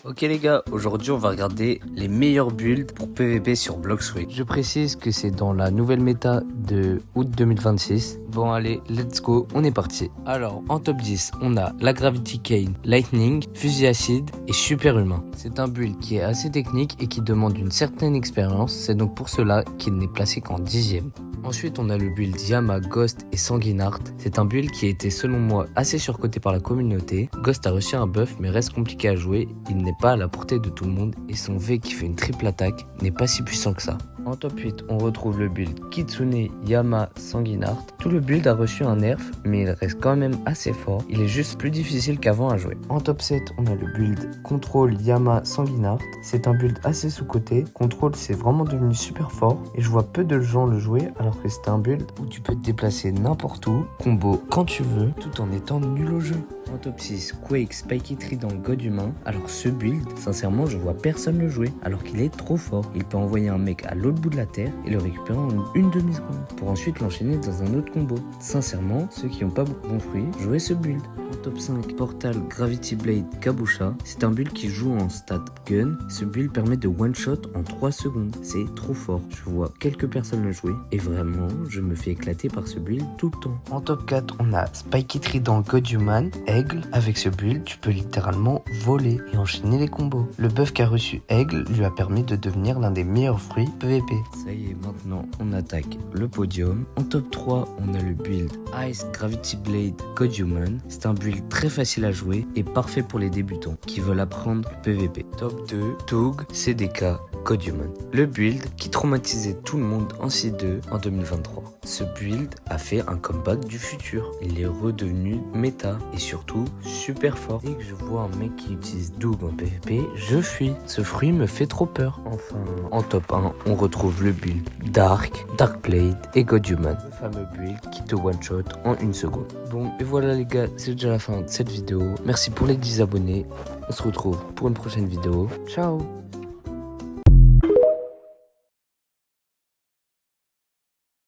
Ok les gars, aujourd'hui on va regarder les meilleurs builds pour PvP sur Bloxway. Je précise que c'est dans la nouvelle méta de août 2026. Bon allez, let's go, on est parti. Alors en top 10, on a la Gravity Cane, Lightning, Fusil Acide et Super Humain. C'est un build qui est assez technique et qui demande une certaine expérience, c'est donc pour cela qu'il n'est placé qu'en 10ème. Ensuite, on a le build Yama, Ghost et Sanguinart. C'est un build qui a été selon moi assez surcoté par la communauté. Ghost a reçu un buff mais reste compliqué à jouer. Il n'est pas à la portée de tout le monde et son V qui fait une triple attaque n'est pas si puissant que ça. En top 8, on retrouve le build Kitsune, Yama, Sanguinart. Tout le build a reçu un nerf, mais il reste quand même assez fort. Il est juste plus difficile qu'avant à jouer. En top 7, on a le build Control, Yama, Sanguinart. C'est un build assez sous-coté. Control, c'est vraiment devenu super fort et je vois peu de gens le jouer alors que c'est un build où tu peux te déplacer n'importe où, combo quand tu veux, tout en étant nul au jeu. En top 6, Quake, Spiky Trident, God Humain. Alors ce build, sincèrement, je vois personne le jouer alors qu'il est trop fort. Il peut envoyer un mec à l'autre bout de la terre et le récupérer en une demi-seconde pour ensuite l'enchaîner dans un autre combo. Sincèrement, ceux qui n'ont pas beaucoup de bons fruits, jouez ce build. En top 5, Portal, Gravity Blade, Kabusha. C'est un build qui joue en stat gun. Ce build permet de one-shot en 3 secondes. C'est trop fort. Je vois quelques personnes le jouer et vraiment, je me fais éclater par ce build tout le temps. En top 4, on a Spiky Trident, God Human, Aigle. Avec ce build, tu peux littéralement voler et enchaîner les combos. Le buff qu'a reçu Aigle lui a permis de devenir l'un des meilleurs fruits PvP. Ça y est, maintenant on attaque le podium. En top 3, on a le build Ice, Gravity Blade, God Human. C'est un build très facile à jouer et parfait pour les débutants qui veulent apprendre le PvP. Top 2, Tug, CDK, God Human. Le build qui traumatisait tout le monde en C2 en 2023. Ce build a fait un comeback du futur. Il est redevenu méta et surtout super fort. Dès que je vois un mec qui utilise Doug en PvP, je fuis. Ce fruit me fait trop peur. Enfin, en top 1, on retrouve le build Dark, Darkblade et God Human. Le fameux build qui te one-shot en 1 seconde. Bon, et voilà les gars, c'est déjà la fin de cette vidéo. Merci pour les 10 abonnés. On se retrouve pour une prochaine vidéo. Ciao!